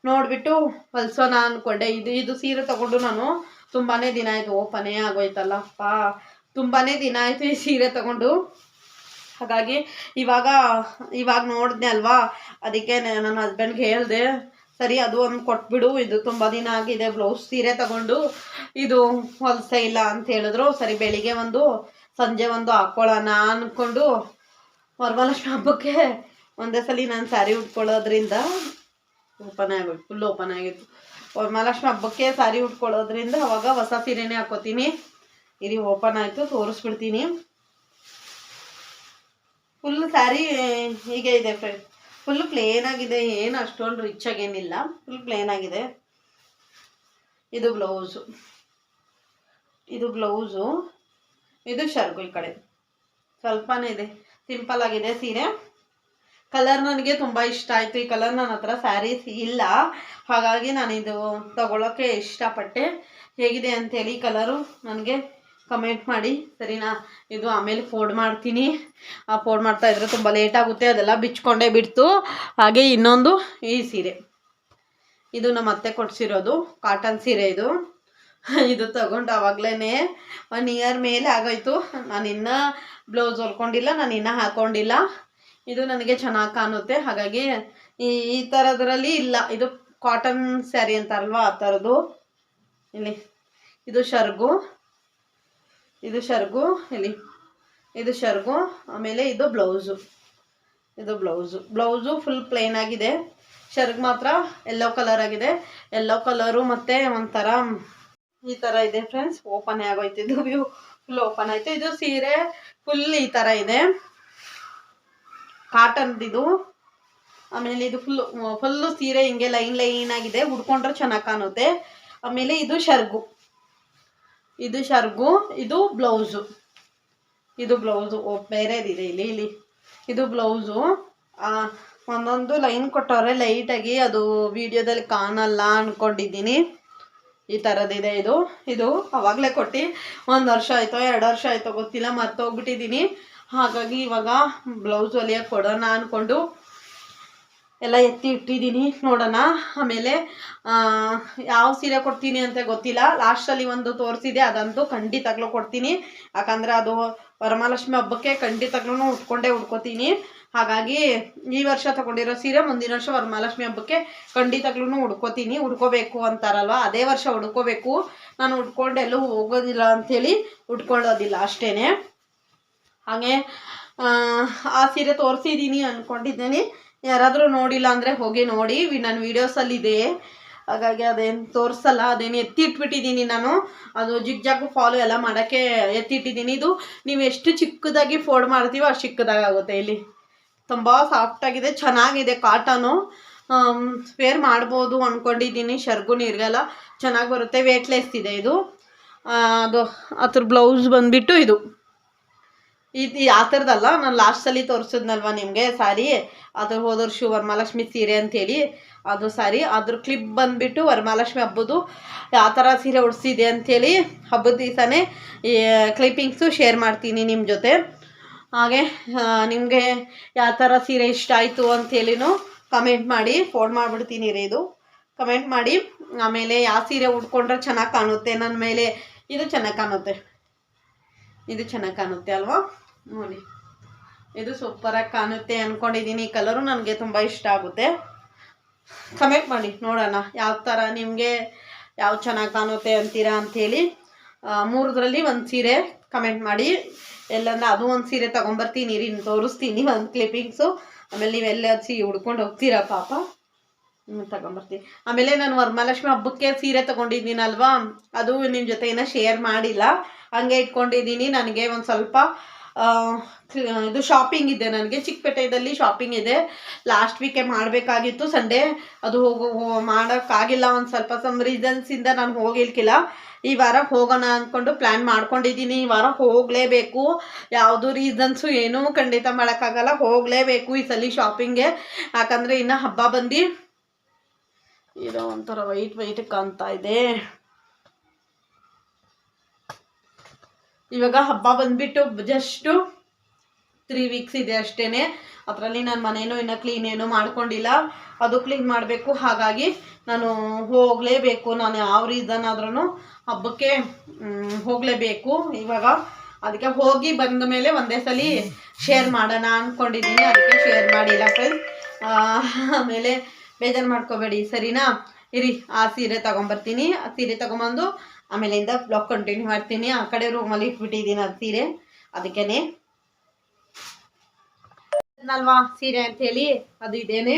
ನೋಡಿಬಿಟ್ಟು ಹೊಲ್ಸೋಣ ಅಂದ್ಕೊಂಡೆ. ಇದು ಸೀರೆ ತಗೊಂಡು ನಾನು ತುಂಬಾ ದಿನ ಆಯಿತು, ಓಪನೇ ಆಗೋಯ್ತಲ್ಲಪ್ಪ, ತುಂಬಾ ದಿನ ಆಯಿತು ಈ ಸೀರೆ ತಗೊಂಡು. ಹಾಗಾಗಿ ಇವಾಗ ನೋಡಿದ್ನೆ ಅಲ್ವಾ, ಅದಕ್ಕೆ ನನ್ನ ಹಸ್ಬೆಂಡ್ಗೆ ಹೇಳಿದೆ, ಸರಿ ಅದು ಒಂದು ಕೊಟ್ಬಿಡು, ಇದು ತುಂಬ ದಿನ ಆಗಿದೆ ಬ್ಲೌಸ್ ಸೀರೆ ತಗೊಂಡು, ಇದು ಹೊಲ್ಸೇ ಇಲ್ಲ ಅಂತ ಹೇಳಿದ್ರು. ಸರಿ, ಬೆಳಿಗ್ಗೆ ಒಂದು ಸಂಜೆ ಒಂದು ಹಾಕ್ಕೊಳ್ಳೋಣ ಅಂದ್ಕೊಂಡು ವರಮಹಾಲಕ್ಷ್ಮಿ ಹಬ್ಬಕ್ಕೆ ಒಂದೇ ಸಲ ನಾನು ಸ್ಯಾರಿ ಉಟ್ಕೊಳ್ಳೋದ್ರಿಂದ ಫುಲ್ ಓಪನ್ ಆಗಿತ್ತು. ವರಮಹಾಲಕ್ಷ್ಮಿ ಹಬ್ಬಕ್ಕೆ ಸ್ಯಾರಿ ಉಟ್ಕೊಳ್ಳೋದ್ರಿಂದ ಅವಾಗ ಹೊಸ ಸೀರೆನೇ ಹಾಕೋತೀನಿ. ಇದು ಓಪನ್ ಆಯಿತು, ತೋರಿಸ್ಬಿಡ್ತೀನಿ. ಫುಲ್ ಸ್ಯಾರಿ ಹೀಗೆ ಇದೆ ಫ್ರೆಂಡ್ಸ್, ಫುಲ್ ಪ್ಲೇನ್ ಆಗಿದೆ, ಏನು ಅಷ್ಟೊಂದು ರಿಚ್ ಆಗೇನಿಲ್ಲ, ಫುಲ್ ಪ್ಲೇನ್ ಆಗಿದೆ. ಇದು ಬ್ಲೌಸು, ಇದು ಶರ್ಗು. ಈ ಕಡೆ ಸ್ವಲ್ಪನೇ ಇದೆ, ಸಿಂಪಲ್ ಆಗಿದೆ ಸೀರೆ. ಕಲರ್ ನನಗೆ ತುಂಬ ಇಷ್ಟ ಆಯಿತು. ಈ ಕಲರ್ ನನ್ನ ಹತ್ರ ಸ್ಯಾರೀಸ್ ಇಲ್ಲ, ಹಾಗಾಗಿ ನಾನು ಇದು ತಗೊಳ್ಳೋಕ್ಕೆ ಇಷ್ಟಪಟ್ಟೆ. ಹೇಗಿದೆ ಅಂಥೇಳಿ ಕಲರು ನನಗೆ ಕಮೆಂಟ್ ಮಾಡಿ, ಸರಿನಾ? ಇದು ಆಮೇಲೆ ಫೋಲ್ಡ್ ಮಾಡ್ತೀನಿ, ಫೋಲ್ಡ್ ಮಾಡ್ತಾಯಿದ್ರೆ ತುಂಬ ಲೇಟ್ ಆಗುತ್ತೆ, ಅದೆಲ್ಲ ಬಿಚ್ಕೊಂಡೇ ಬಿಡ್ತು. ಹಾಗೆ ಇನ್ನೊಂದು ಈ ಸೀರೆ, ಇದು ನಮ್ಮ ಅತ್ತೆ ಕೊಡಿಸಿರೋದು ಕಾಟನ್ ಸೀರೆ. ಇದು ತಗೊಂಡು ಆವಾಗಲೇ 1 ಇಯರ್ ಮೇಲೆ ಆಗೋಯ್ತು. ನಾನು ಇನ್ನೂ ಬ್ಲೌಸ್ ಹೊಲ್ಕೊಂಡಿಲ್ಲ, ನಾನು ಇನ್ನೂ ಹಾಕ್ಕೊಂಡಿಲ್ಲ. ಇದು ನನಗೆ ಚೆನ್ನಾಗಿ ಕಾಣುತ್ತೆ, ಹಾಗಾಗಿ ಈ ಥರದ್ರಲ್ಲಿ ಇಲ್ಲ. ಇದು ಕಾಟನ್ ಸ್ಯಾರಿ ಅಂತಾರಲ್ವ, ಆ ಥರದ್ದು. ಇಲ್ಲಿ ಇದು ಶರ್ಗು, ಇದು ಶರ್ಗು. ಆಮೇಲೆ ಇದು ಬ್ಲೌಸು ಫುಲ್ ಪ್ಲೇನ್ ಆಗಿದೆ. ಶರ್ಗ್ ಮಾತ್ರ ಯೆಲ್ಲೋ ಕಲರ್ ಆಗಿದೆ. ಯೆಲ್ಲೋ ಕಲರು ಮತ್ತು ಒಂಥರ ಈ ಥರ ಇದೆ ಫ್ರೆಂಡ್ಸ್. ಓಪನ್ ಆಗೋಯ್ತು, ಇದು ವ್ಯೂ ಫುಲ್ ಓಪನ್ ಆಯಿತು. ಇದು ಸೀರೆ ಫುಲ್ ಈ ಥರ ಇದೆ, ಕಾಟನ್ದಿದು. ಆಮೇಲೆ ಇದು ಫುಲ್ಲು ಸೀರೆ ಹಿಂಗೆ ಲೈನ್ ಆಗಿದೆ, ಉಡ್ಕೊಂಡ್ರೆ ಚೆನ್ನಾಗಿ ಕಾಣುತ್ತೆ. ಆಮೇಲೆ ಇದು ಶರ್ಗು, ಇದು ಬ್ಲೌಸು, ಬೇರೆದಿದೆ ಇಲ್ಲಿ. ಇದು ಬ್ಲೌಸು. ಒಂದೊಂದು ಲೈನ್ ಕೊಟ್ಟವ್ರೆ ಲೈಟಾಗಿ, ಅದು ವಿಡಿಯೋದಲ್ಲಿ ಕಾಣಲ್ಲ ಅಂದ್ಕೊಂಡಿದ್ದೀನಿ. ಈ ಥರದ್ದಿದೆ ಇದು ಅವಾಗಲೇ ಕೊಟ್ಟು 1 ವರ್ಷ ಆಯಿತೋ 2 ವರ್ಷ ಆಯಿತೋ ಗೊತ್ತಿಲ್ಲ, ಮರ್ತೋಗ್ಬಿಟ್ಟಿದ್ದೀನಿ. ಹಾಗಾಗಿ ಇವಾಗ ಬ್ಲೌಸ್ ಹೊಲಿಯೋಕೆ ಕೊಡೋಣ ಅಂದ್ಕೊಂಡು ಎಲ್ಲ ಎತ್ತಿ ಇಟ್ಟಿದ್ದೀನಿ, ನೋಡೋಣ. ಆಮೇಲೆ ಯಾವ ಸೀರೆ ಕೊಡ್ತೀನಿ ಅಂತ ಗೊತ್ತಿಲ್ಲ. ಲಾಸ್ಟಲ್ಲಿ ಒಂದು ತೋರಿಸಿದೆ, ಅದಂತೂ ಖಂಡಿತವಾಗ್ಲೂ ಕೊಡ್ತೀನಿ. ಯಾಕಂದರೆ ಅದು ವರಮಹಾಲಕ್ಷ್ಮಿ ಹಬ್ಬಕ್ಕೆ ಖಂಡಿತವಾಗ್ಲೂ ಉಟ್ಕೋತೀನಿ. ಹಾಗಾಗಿ ಈ ವರ್ಷ ತಗೊಂಡಿರೋ ಸೀರೆ ಮುಂದಿನ ವರ್ಷ ವರಮಹಾಲಕ್ಷ್ಮಿ ಹಬ್ಬಕ್ಕೆ ಖಂಡಿತವಾಗ್ಲೂ ಉಡ್ಕೋಬೇಕು ಅಂತಾರಲ್ವ, ಅದೇ ವರ್ಷ ಉಡ್ಕೋಬೇಕು. ನಾನು ಉಟ್ಕೊಂಡೆಲ್ಲೂ ಹೋಗೋದಿಲ್ಲ ಅಂಥೇಳಿ ಉಟ್ಕೊಳ್ಳೋದಿಲ್ಲ ಅಷ್ಟೇ. ಹಾಗೆ ಆ ಸೀರೆ ತೋರಿಸಿದ್ದೀನಿ ಅಂದ್ಕೊಂಡಿದ್ದೀನಿ. ಯಾರಾದರೂ ನೋಡಿಲ್ಲ ಅಂದರೆ ಹೋಗಿ ನೋಡಿ, ನನ್ನ ವೀಡಿಯೋಸಲ್ಲಿದೆ. ಹಾಗಾಗಿ ಅದೇನು ತೋರಿಸಲ್ಲ, ಅದೇನು ಎತ್ತಿಟ್ಬಿಟ್ಟಿದ್ದೀನಿ ನಾನು. ಅದು ಜಿಗ್ಜಾಗು ಫಾಲೋ ಎಲ್ಲ ಮಾಡೋಕ್ಕೆ ಎತ್ತಿಟ್ಟಿದ್ದೀನಿ. ಇದು ನೀವು ಎಷ್ಟು ಚಿಕ್ಕದಾಗಿ ಫೋಲ್ಡ್ ಮಾಡ್ತೀವೋ ಅಷ್ಟು ಚಿಕ್ಕದಾಗುತ್ತೆ. ಇಲ್ಲಿ ತುಂಬ ಸಾಫ್ಟಾಗಿದೆ, ಚೆನ್ನಾಗಿದೆ, ಕಾಟನು. ವೇರ್ ಮಾಡ್ಬೋದು ಅಂದ್ಕೊಂಡಿದ್ದೀನಿ. ಶರ್ಗು ನೀರಿಗೆಲ್ಲ ಚೆನ್ನಾಗಿ ಬರುತ್ತೆ, ವೇಟ್ಲೆಸ್ ಇದೆ ಇದು. ಅದು ಅದ್ರ ಬ್ಲೌಸ್ ಬಂದುಬಿಟ್ಟು ಇದು ಆ ಥರದಲ್ಲ, ನಾನು ಲಾಸ್ಟಲ್ಲಿ ತೋರಿಸಿದ್ನಲ್ವ ನಿಮಗೆ ಸಾರಿ, ಅದು ಹೋದ ವರ್ಷ ವರಮಹಾಲಕ್ಷ್ಮಿ ಸೀರೆ ಅಂಥೇಳಿ ಅದು ಸಾರಿ. ಅದ್ರ ಕ್ಲಿಪ್ ಬಂದುಬಿಟ್ಟು ವರಮಹಾಲಕ್ಷ್ಮಿ ಹಬ್ಬದ್ದು ಯಾವ ಥರ ಸೀರೆ ಉಡಿಸಿದೆ ಅಂಥೇಳಿ ಹಬ್ಬದ ದಿವಸನೇ ಈ ಕ್ಲಿಪ್ಪಿಂಗ್ಸು ಶೇರ್ ಮಾಡ್ತೀನಿ ನಿಮ್ಮ ಜೊತೆ. ಹಾಗೆ ನಿಮಗೆ ಯಾವ ಥರ ಸೀರೆ ಇಷ್ಟ ಆಯಿತು ಅಂಥೇಳಿನೂ ಕಮೆಂಟ್ ಮಾಡಿ, ಫೋನ್ ಮಾಡಿಬಿಡ್ತೀನಿ ರೀ, ಇದು ಕಮೆಂಟ್ ಮಾಡಿ. ಆಮೇಲೆ ಯಾವ ಸೀರೆ ಉಟ್ಕೊಂಡ್ರೆ ಚೆನ್ನಾಗಿ ಕಾಣುತ್ತೆ ನನ್ನ ಮೇಲೆ, ಇದು ಚೆನ್ನಾಗಿ ಕಾಣುತ್ತೆ ಅಲ್ವಾ. ನೋಡಿ, ಇದು ಸೂಪರಾಗಿ ಕಾಣುತ್ತೆ ಅಂದ್ಕೊಂಡಿದ್ದೀನಿ. ಈ ಕಲರು ನನಗೆ ತುಂಬ ಇಷ್ಟ ಆಗುತ್ತೆ. ಕಮೆಂಟ್ ಮಾಡಿ ನೋಡೋಣ ಯಾವ ಥರ ನಿಮಗೆ ಯಾವ ಚೆನ್ನಾಗಿ ಕಾಣುತ್ತೆ ಅಂತೀರಾ ಅಂಥೇಳಿ. 3ರಲ್ಲಿ ಒಂದು ಸೀರೆ ಕಮೆಂಟ್ ಮಾಡಿ. ಎಲ್ಲಂದ್ರೆ ಅದು ಒಂದು ಸೀರೆ ತೊಗೊಂಬರ್ತೀನಿ ರೀ, ತೋರಿಸ್ತೀನಿ ಒಂದು ಕ್ಲಿಪ್ಪಿಂಗ್ಸು. ಆಮೇಲೆ ನೀವೆಲ್ಲ ಉಡ್ಕೊಂಡು ಹೋಗ್ತೀರಾ ಪಾಪ, ತಗೊಂಬರ್ತೀನಿ. ಆಮೇಲೆ ನಾನು ವರಮಹಾಲಕ್ಷ್ಮಿ ಹಬ್ಬಕ್ಕೆ ಸೀರೆ ತೊಗೊಂಡಿದ್ದೀನಲ್ವಾ, ಅದು ನಿಮ್ಮ ಜೊತೆ ಏನೋ ಶೇರ್ ಮಾಡಿಲ್ಲ, ಹಂಗೆ ಇಟ್ಕೊಂಡಿದ್ದೀನಿ. ನನಗೆ ಒಂದು ಸ್ವಲ್ಪ ಇದು ಶಾಪಿಂಗ್ ಇದೆ, ನನಗೆ ಚಿಕ್ಕಪೇಟೆಯಲ್ಲಿ ಶಾಪಿಂಗ್ ಇದೆ. ಲಾಸ್ಟ್ ವೀಕೆ ಮಾಡಬೇಕಾಗಿತ್ತು, ಸಂಡೇ ಅದು ಮಾಡೋಕ್ಕಾಗಿಲ್ಲ. ಒಂದು ಸ್ವಲ್ಪ ರೀಸನ್ಸಿಂದ ನಾನು ಹೋಗಿರ್ಕಿಲ್ಲ. ಈ ವಾರ ಹೋಗೋಣ ಅಂದ್ಕೊಂಡು ಪ್ಲ್ಯಾನ್ ಮಾಡ್ಕೊಂಡಿದ್ದೀನಿ. ಈ ವಾರ ಹೋಗಲೇಬೇಕು, ಯಾವುದು ರೀಸನ್ಸು ಏನೂ ಖಂಡಿತ ಮಾಡೋಕ್ಕಾಗಲ್ಲ, ಹೋಗಲೇಬೇಕು ಈ ಸಲ ಶಾಪಿಂಗ್ಗೆ. ಯಾಕಂದರೆ ಇನ್ನು ಹಬ್ಬ ಬಂದು ಇದು ಒಂಥರ ವೈಟ್ ಕಾಣ್ತಾ ಇದೆ. ಇವಾಗ ಹಬ್ಬ ಬಂದುಬಿಟ್ಟು ಜಸ್ಟು 3 ವೀಕ್ಸ್ ಇದೆ ಅಷ್ಟೇ. ಅದರಲ್ಲಿ ನಾನು ಮನೇನೂ ಇನ್ನೂ ಕ್ಲೀನ್ ಏನೂ ಮಾಡ್ಕೊಂಡಿಲ್ಲ, ಅದು ಕ್ಲೀನ್ ಮಾಡಬೇಕು. ಹಾಗಾಗಿ ನಾನು ಹೋಗಲೇಬೇಕು, ನಾನು ಯಾವ ರೀಸನ್ ಆದ್ರೂ ಹಬ್ಬಕ್ಕೆ ಹೋಗಲೇಬೇಕು ಇವಾಗ. ಅದಕ್ಕೆ ಹೋಗಿ ಬಂದ ಮೇಲೆ ಒಂದೇ ಸಲ ಶೇರ್ ಮಾಡೋಣ ಅಂದ್ಕೊಂಡಿದ್ದೀನಿ, ಅದಕ್ಕೆ ಶೇರ್ ಮಾಡಿಲ್ಲ ಫ್ರೆಂಡ್ಸ್. ಆಮೇಲೆ ಬೇಜಾರು ಮಾಡ್ಕೋಬೇಡಿ ಸರಿನಾ. ಇರಿ, ಆ ಸೀರೆ ತೊಗೊಂಬರ್ತೀನಿ. ಆ ಸೀರೆ ತೊಗೊಂಬಂದು ಆಮೇಲಿಂದ ಬ್ಲಾಗ್ ಕಂಟಿನ್ಯೂ ಮಾಡ್ತೀನಿ. ಆ ಕಡೆ ರೂಮಲ್ಲಿ ಇಟ್ಬಿಟ್ಟಿದ್ದೀನಿ ಅದು ಸೀರೆ, ಅದಕ್ಕೇ ಅಲ್ವಾ ಸೀರೆ ಅಂಥೇಳಿ. ಅದು ಇದೇನೆ,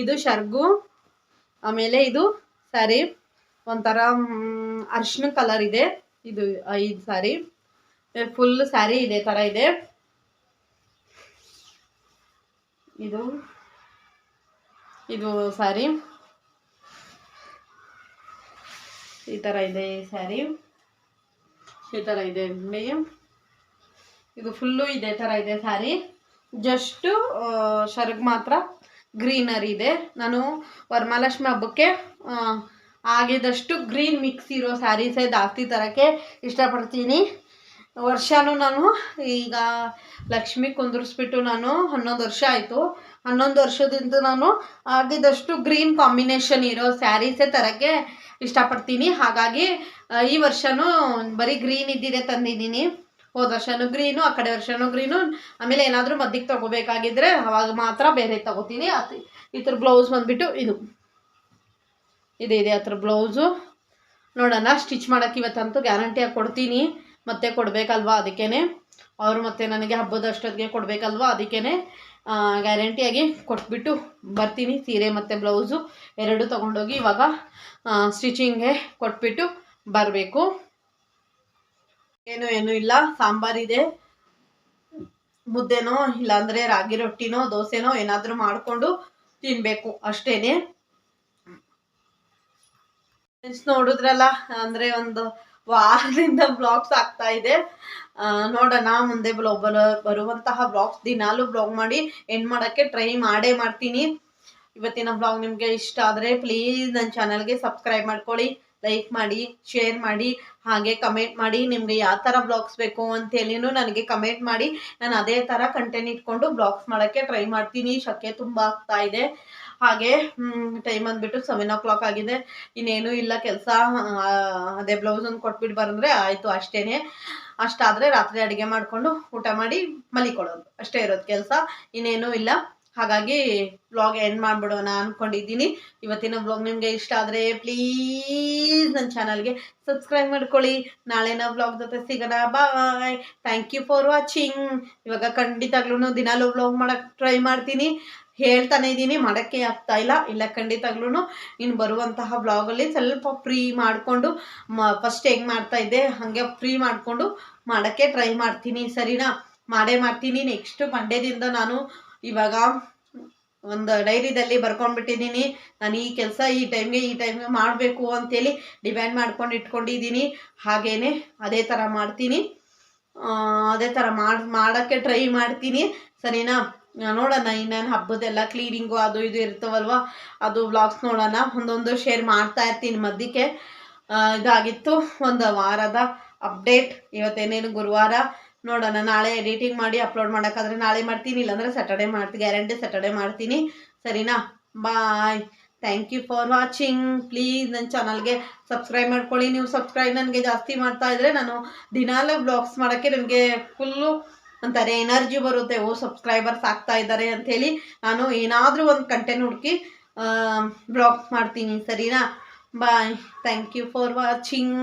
ಇದು ಶರ್ಗು. ಆಮೇಲೆ ಇದು ಸ್ಯಾರಿ ಒಂಥರ ಅರ್ಶಿನ ಕಲರ್ ಇದೆ. ಇದು ಸ್ಯಾರಿ ಫುಲ್ ಸ್ಯಾರಿ ಇದೆ ಥರ ಇದೆ. ಇದು ಸ್ಯಾರಿ ಈ ಥರ ಇದೆ. ಸ್ಯಾರಿ ಈ ಥರ ಇದೆ, ಇದು ಫುಲ್ಲು ಇದೇ ಥರ ಇದೆ ಸ್ಯಾರಿ. ಜಸ್ಟು ಶರ್ಗ್ ಮಾತ್ರ ಗ್ರೀನರಿ ಇದೆ. ನಾನು ವರಮಹಾಲಕ್ಷ್ಮಿ ಹಬ್ಬಕ್ಕೆ ಆಗಿದಷ್ಟು ಗ್ರೀನ್ ಮಿಕ್ಸ್ ಇರೋ ಸ್ಯಾರೀಸೇ ಜಾಸ್ತಿ ತರೋಕ್ಕೆ ಇಷ್ಟಪಡ್ತೀನಿ. ವರ್ಷವೂ ನಾನು ಈಗ ಲಕ್ಷ್ಮಿ ಕುಂದರ್ಸ್ಬಿಟ್ಟು ನಾನು 11 ವರ್ಷ ಆಯಿತು. 11 ವರ್ಷದಿಂದ ನಾನು ಆಗಿದಷ್ಟು ಗ್ರೀನ್ ಕಾಂಬಿನೇಷನ್ ಇರೋ ಸ್ಯಾರೀಸೇ ತರೋಕ್ಕೆ ಇಷ್ಟಪಡ್ತೀನಿ. ಹಾಗಾಗಿ ಈ ವರ್ಷವೂ ಬರೀ ಗ್ರೀನ್ ಇದ್ದಿದೆ ತಂದಿದ್ದೀನಿ. ಹೋದ ವರ್ಷನೂ ಗ್ರೀನು, ಆ ಕಡೆ ವರ್ಷನೂ ಗ್ರೀನು. ಆಮೇಲೆ ಏನಾದರೂ ಮದ್ದಿಗೆ ತೊಗೋಬೇಕಾಗಿದ್ದರೆ ಅವಾಗ ಮಾತ್ರ ಬೇರೆ ತೊಗೋತೀನಿ. ಇದ್ರ ಬ್ಲೌಸ್ ಬಂದುಬಿಟ್ಟು ಇದೆ ಹತ್ರ ಬ್ಲೌಸು. ನೋಡೋಣ, ಸ್ಟಿಚ್ ಮಾಡೋಕ್ಕೆ ಇವತ್ತಂತೂ ಗ್ಯಾರಂಟಿಯಾಗಿ ಕೊಡ್ತೀನಿ, ಮತ್ತೆ ಕೊಡಬೇಕಲ್ವಾ, ಅದಕ್ಕೇ ಅವರು ಮತ್ತೆ ನನಗೆ ಹಬ್ಬದಷ್ಟೊತ್ತಿಗೆ ಕೊಡಬೇಕಲ್ವ, ಅದಕ್ಕೇ ಗ್ಯಾರಂಟಿಯಾಗಿ ಕೊಟ್ಬಿಟ್ಟು ಬರ್ತೀನಿ. ಸೀರೆ ಮತ್ತು ಬ್ಲೌಸು ಎರಡು ತೊಗೊಂಡೋಗಿ ಇವಾಗ ಸ್ಟಿಚಿಂಗ್ಗೆ ಕೊಟ್ಬಿಟ್ಟು ಬರಬೇಕು. ಏನೂ ಇಲ್ಲ, ಸಾಂಬಾರಿದೆ, ಮುದ್ದೆನೋ ಇಲ್ಲಾಂದರೆ ರಾಗಿ ರೊಟ್ಟಿನೋ ದೋಸೆನೋ ಏನಾದರೂ ಮಾಡಿಕೊಂಡು ತಿನ್ನಬೇಕು ಅಷ್ಟೇನೆ. ನೋಡಿದ್ರಲ್ಲ, ಅಂದರೆ ಒಂದು ವಾರದಿಂದ ಬ್ಲಾಗ್ಸ್ ಆಗ್ತಾ ಇದೆ. ನೋಡೋಣ ಮುಂದೆ ಬರುವಂತಹ ಬ್ಲಾಗ್ಸ್ ದಿನಾಲೂ ಬ್ಲಾಗ್ ಮಾಡಿ ಎಂಡ್ ಮಾಡೋಕ್ಕೆ ಟ್ರೈ ಮಾಡ್ತೀನಿ. ಇವತ್ತಿನ ಬ್ಲಾಗ್ ನಿಮಗೆ ಇಷ್ಟ ಆದರೆ ಪ್ಲೀಸ್ ನನ್ನ ಚಾನಲ್ಗೆ ಸಬ್ಸ್ಕ್ರೈಬ್ ಮಾಡ್ಕೊಳ್ಳಿ, ಲೈಕ್ ಮಾಡಿ, ಶೇರ್ ಮಾಡಿ, ಹಾಗೆ ಕಮೆಂಟ್ ಮಾಡಿ. ನಿಮಗೆ ಯಾವ ಥರ ಬ್ಲಾಗ್ಸ್ ಬೇಕು ಅಂತೇಳಿನೂ ನನಗೆ ಕಮೆಂಟ್ ಮಾಡಿ. ನಾನು ಅದೇ ಥರ ಕಂಟೆಂಟ್ ಇಟ್ಕೊಂಡು ಬ್ಲಾಗ್ಸ್ ಮಾಡೋಕ್ಕೆ ಟ್ರೈ ಮಾಡ್ತೀನಿ. ಶಕೆ ತುಂಬ ಆಗ್ತಾ ಇದೆ. ಹಾಗೆ ಟೈಮ್ ಅಂದ್ಬಿಟ್ಟು 7 o'clock ಆಗಿದೆ. ಇನ್ನೇನೂ ಇಲ್ಲ ಕೆಲಸ. ಅದೇ ಬ್ಲೌಸನ್ನು ಕೊಟ್ಬಿಟ್ಟು ಬರಂದ್ರೆ ಆಯಿತು ಅಷ್ಟೇ. ಅಷ್ಟಾದರೆ ರಾತ್ರಿ ಅಡುಗೆ ಮಾಡಿಕೊಂಡು ಊಟ ಮಾಡಿ ಮಲಿಕೊಳ್ಳೋದು ಅಷ್ಟೇ ಇರೋದು ಕೆಲಸ, ಇನ್ನೇನೂ ಇಲ್ಲ. ಹಾಗಾಗಿ ಬ್ಲಾಗ್ ಎಂಡ್ ಮಾಡಿಬಿಡೋಣ ಅಂದ್ಕೊಂಡಿದ್ದೀನಿ. ಇವತ್ತಿನ ಬ್ಲಾಗ್ ನಿಮಗೆ ಇಷ್ಟ ಆದರೆ ಪ್ಲೀಸ್ ನನ್ನ ಚಾನಲ್ಗೆ ಸಬ್ಸ್ಕ್ರೈಬ್ ಮಾಡ್ಕೊಳ್ಳಿ. ನಾಳೆನ ಬ್ಲಾಗ್ ಜೊತೆ ಸಿಗೋಣ. Bye. Thank you for watching. ಇವಾಗ ಖಂಡಿತವಾಗ್ಲೂ ದಿನಾಲೂ ಬ್ಲಾಗ್ ಮಾಡೋಕ್ಕೆ ಟ್ರೈ ಮಾಡ್ತೀನಿ. ಹೇಳ್ತಾನೆ ಇದ್ದೀನಿ, ಮಾಡೋಕ್ಕೆ ಆಗ್ತಾ ಇಲ್ಲ ಖಂಡಿತವಾಗ್ಲೂ ಇನ್ನು ಬರುವಂತಹ ಬ್ಲಾಗಲ್ಲಿ ಸ್ವಲ್ಪ ಫ್ರೀ ಮಾಡಿಕೊಂಡು ಫಸ್ಟ್ ಹೆಂಗೆ ಮಾಡ್ತಾಯಿದ್ದೆ ಹಾಗೆ ಫ್ರೀ ಮಾಡಿಕೊಂಡು ಮಾಡೋಕ್ಕೆ ಟ್ರೈ ಮಾಡ್ತೀನಿ. ಸರಿನಾ? ಮಾಡೇ ಮಾಡ್ತೀನಿ. ನೆಕ್ಸ್ಟ್ ಮಂಡೇದಿಂದ ನಾನು ಇವಾಗ ಒಂದು ಡೈರಿದಲ್ಲಿ ಬರ್ಕೊಂಡ್ಬಿಟ್ಟಿದ್ದೀನಿ. ನಾನು ಈ ಕೆಲಸ ಈ ಟೈಮ್ಗೆ ಮಾಡಬೇಕು ಅಂತೇಳಿ ಡಿಮ್ಯಾಂಡ್ ಮಾಡ್ಕೊಂಡು ಇಟ್ಕೊಂಡಿದ್ದೀನಿ. ಹಾಗೇ ಅದೇ ಥರ ಮಾಡ್ತೀನಿ. ಅದೇ ಥರ ಮಾಡೋಕ್ಕೆ ಟ್ರೈ ಮಾಡ್ತೀನಿ. ಸರಿನಾ? ನೋಡೋಣ. ಇನ್ನೇನು ಹಬ್ಬದೆಲ್ಲ ಕ್ಲೀನಿಂಗು ಅದು ಇದು ಇರ್ತವಲ್ವ, ಅದು ವ್ಲಾಗ್ಸ್ ನೋಡೋಣ. ಒಂದೊಂದು ಶೇರ್ ಮಾಡ್ತಾ ಇರ್ತೀನಿ ಮಧ್ಯಕ್ಕೆ. ಇದಾಗಿತ್ತು ಒಂದು ವಾರದ ಅಪ್ಡೇಟ್. ಇವತ್ತೇನೇನು ಗುರುವಾರ. ನೋಡೋಣ, ನಾಳೆ ಎಡಿಟಿಂಗ್ ಮಾಡಿ ಅಪ್ಲೋಡ್ ಮಾಡೋಕ್ಕಾದ್ರೆ ನಾಳೆ ಮಾಡ್ತೀನಿ, ಇಲ್ಲಾಂದರೆ ಸ್ಯಾಟರ್ಡೆ ಮಾಡ್ತೀನಿ. ಗ್ಯಾರಂಟಿ ಸ್ಯಾಟರ್ಡೆ ಮಾಡ್ತೀನಿ. ಸರಿನಾ? Bye. Thank you for watching. Please ನನ್ನ ಚಾನಲ್ಗೆ ಸಬ್ಸ್ಕ್ರೈಬ್ ಮಾಡ್ಕೊಳ್ಳಿ. ನೀವು ಸಬ್ಸ್ಕ್ರೈಬ್ ನನಗೆ ಜಾಸ್ತಿ ಮಾಡ್ತಾ ಇದ್ದರೆ ನಾನು ದಿನಾಲೂ ಬ್ಲಾಗ್ಸ್ ಮಾಡೋಕ್ಕೆ ನನಗೆ ಫುಲ್ಲು ಅಂತಾರೆ ಎನರ್ಜಿ ಬರುತ್ತೆ. ಸಬ್ಸ್ಕ್ರೈಬರ್ಸ್ ಆಗ್ತಾ ಇದ್ದಾರೆ ಅಂಥೇಳಿ ನಾನು ಏನಾದರೂ ಒಂದು ಕಂಟೆಂಟ್ ಹುಡುಕಿ ಬ್ಲಾಗ್ಸ್ ಮಾಡ್ತೀನಿ. ಸರಿನಾ? Bye. Thank you for watching.